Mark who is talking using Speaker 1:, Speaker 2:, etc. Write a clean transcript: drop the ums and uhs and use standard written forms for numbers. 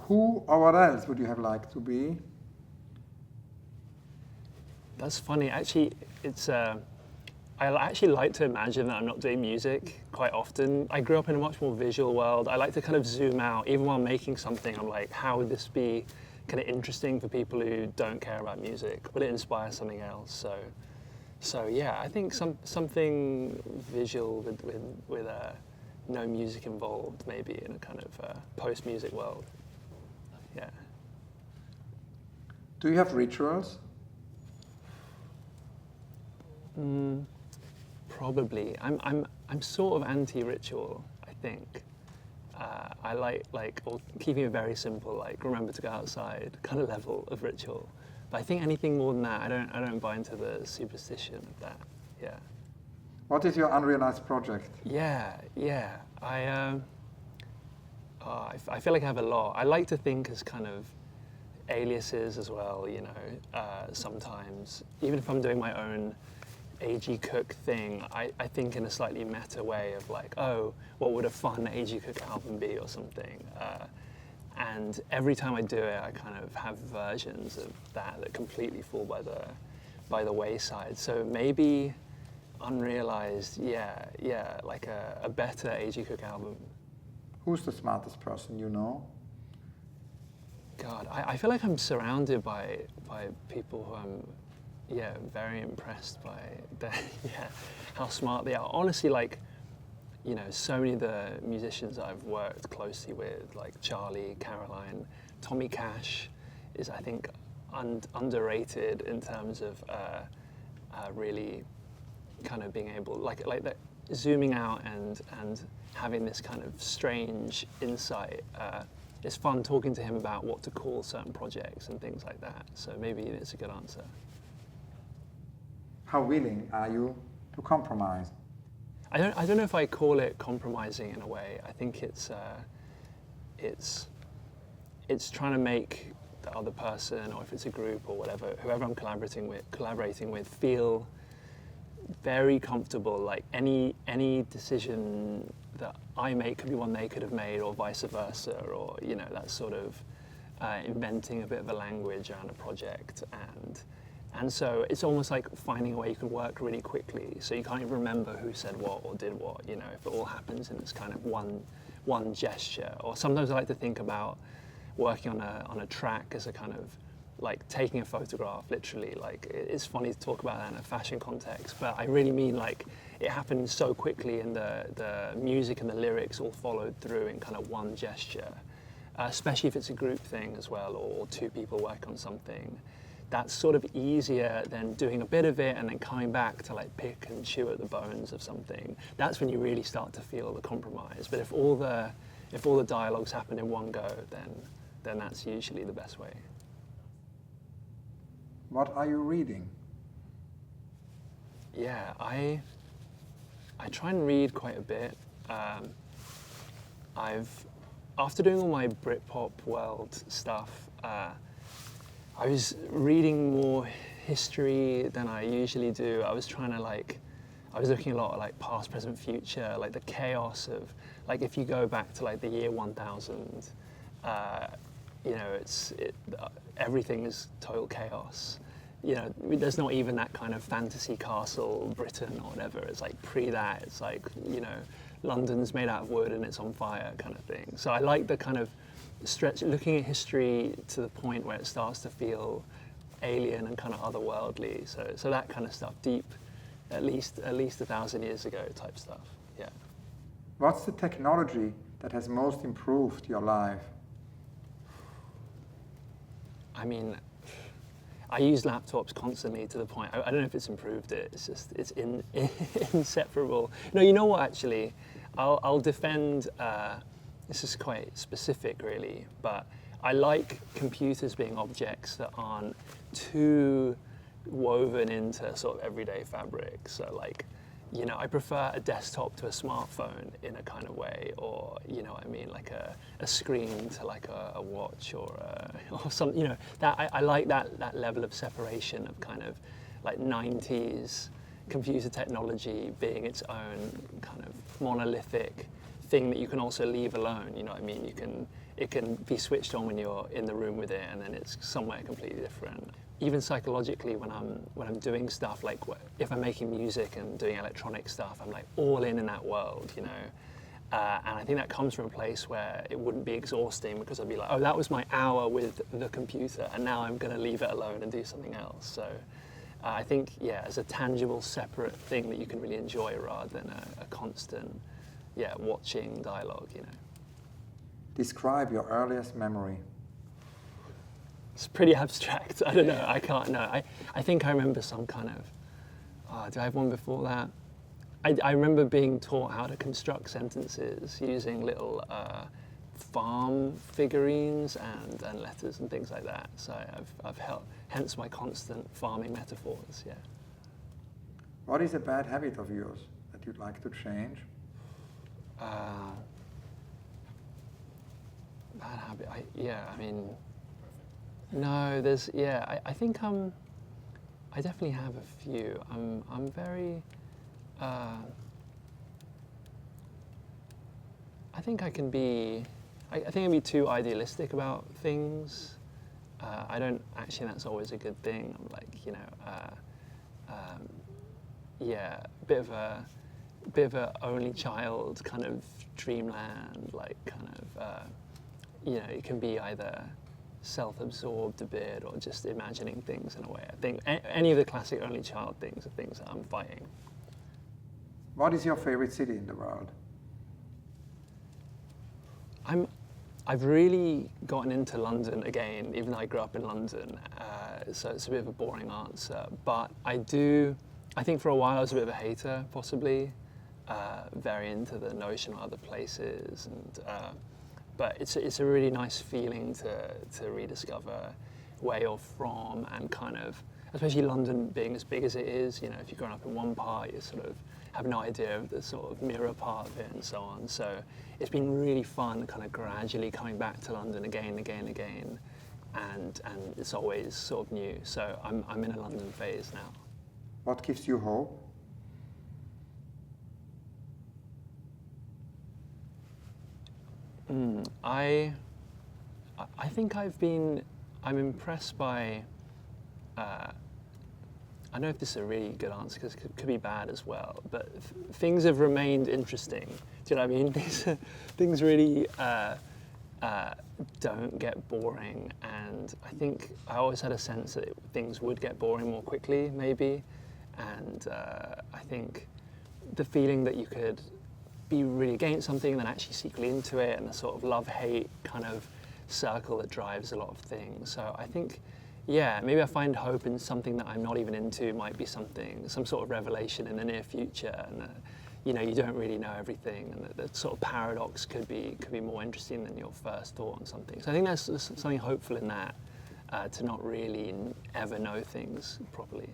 Speaker 1: Who or what else would you have liked to be?
Speaker 2: That's funny. Actually, it's. I actually like to imagine that I'm not doing music quite often. I grew up in a much more visual world. I like to kind of zoom out. Even while making something, I'm like, how would this be kind of interesting for people who don't care about music? Will it inspire something else? So yeah, I think something visual with no music involved, maybe in a kind of post-music world. Yeah.
Speaker 1: Do you have rituals?
Speaker 2: Probably. I'm sort of anti-ritual, I think. I like or keeping it very simple, like remember to go outside kind of level of ritual. But I think anything more than that, I don't buy into the superstition of that. Yeah.
Speaker 1: What is your unrealized project?
Speaker 2: Yeah. I feel like I have a lot. I like to think as kind of aliases as well, you know, sometimes. Even if I'm doing my own A.G. Cook thing, I think in a slightly meta way of like, oh, what would a fun A.G. Cook album be or something? And every time I do it, I kind of have versions of that completely fall by the wayside. So maybe Unrealized, yeah, like a better A.G. Cook album.
Speaker 1: Who's the smartest person you know?
Speaker 2: God, I feel like I'm surrounded by people who I'm very impressed by how smart they are. Honestly, like, you know, so many of the musicians that I've worked closely with, like Charlie, Caroline, Tommy Cash, is I think underrated in terms of really kind of being able, like that, zooming out and having this kind of strange insight. It's fun talking to him about what to call certain projects and things like that. So maybe it's a good answer.
Speaker 1: How willing are you to compromise?
Speaker 2: I don't know if I call it compromising in a way. I think it's trying to make the other person, or if it's a group or whatever, whoever I'm collaborating with, feel very comfortable. Like any decision that I make could be one they could have made, or vice versa, or you know, that sort of inventing a bit of a language around a project. And so it's almost like finding a way you can work really quickly, so you can't even remember who said what or did what, you know, if it all happens in this kind of one gesture. Or sometimes I like to think about working on a track as a kind of like taking a photograph, literally. Like, it's funny to talk about that in a fashion context, but I really mean like it happened so quickly, and the music and the lyrics all followed through in kind of one gesture, especially if it's a group thing as well, or two people work on something. That's sort of easier than doing a bit of it and then coming back to like pick and chew at the bones of something. That's when you really start to feel the compromise. But if all the dialogues happen in one go, then that's usually the best way.
Speaker 1: What are you reading?
Speaker 2: Yeah, I try and read quite a bit. After doing all my Britpop world stuff, I was reading more history than I usually do. I was looking a lot at like past, present, future, like the chaos of, like if you go back to like the year 1000, you know, everything is total chaos. You know, there's not even that kind of fantasy castle Britain or whatever. It's like pre that. It's like, you know, London's made out of wood and it's on fire kind of thing. So I like the kind of looking at history to the point where it starts to feel alien and kind of otherworldly. So that kind of stuff, deep, at least 1,000 years ago type stuff. Yeah.
Speaker 1: What's the technology that has most improved your life?
Speaker 2: I mean, I use laptops constantly to the point, I don't know if it's improved it, it's just, it's inseparable. No, you know what, actually, I'll defend, this is quite specific really, but I like computers being objects that aren't too woven into sort of everyday fabric. So like, you know, I prefer a desktop to a smartphone in a kind of way, or, you know what I mean, like a screen to like a watch or something, you know, that I like that level of separation of kind of like 90s computer technology being its own kind of monolithic thing that you can also leave alone. You know what I mean? It can be switched on when you're in the room with it, and then it's somewhere completely different. Even psychologically, when I'm doing stuff, like if I'm making music and doing electronic stuff, I'm like all in that world, you know. And I think that comes from a place where it wouldn't be exhausting, because I'd be like, oh, that was my hour with the computer, and now I'm going to leave it alone and do something else. So I think, yeah, as a tangible, separate thing that you can really enjoy, rather than a constant, watching dialogue, you know.
Speaker 1: Describe your earliest memory.
Speaker 2: It's pretty abstract. I don't know. I can't know. I think I remember some kind of. Do I have one before that? I remember being taught how to construct sentences using little farm figurines and letters and things like that. So I've held, hence my constant farming metaphors. Yeah.
Speaker 1: What is a bad habit of yours that you'd like to change?
Speaker 2: Bad habit. I mean. No, there's, I think I definitely have a few. I'm very, I think I can be, I think I can be too idealistic about things. I don't, actually that's always a good thing. I'm like, you know, bit of a only child kind of dreamland, like kind of, you know, it can be either self-absorbed a bit or just imagining things in a way. I think any of the classic only child things are things that I'm fighting.
Speaker 1: What is your favorite city in the world?
Speaker 2: I've really gotten into London again, even though I grew up in London, so it's a bit of a boring answer, but I think for a while I was a bit of a hater, possibly, very into the notion of other places, and but it's a really nice feeling to rediscover where you're from, and kind of, especially London being as big as it is, you know, if you've grown up in one part, you sort of have no idea of the sort of mirror part of it and so on. So it's been really fun kind of gradually coming back to London again and again and again, and it's always sort of new. So I'm in a London phase now.
Speaker 1: What gives you hope?
Speaker 2: I think I'm impressed by, I don't know if this is a really good answer, because it could be bad as well, but things have remained interesting. Do you know what I mean? Things really don't get boring, and I think I always had a sense that things would get boring more quickly, maybe, and I think the feeling that you could be really against something and then actually secretly into it, and the sort of love-hate kind of circle that drives a lot of things. So I think, yeah, maybe I find hope in something that I'm not even into, might be something, some sort of revelation in the near future, and you know, you don't really know everything, and the sort of paradox could be more interesting than your first thought on something. So I think there's something hopeful in that, to not really ever know things properly.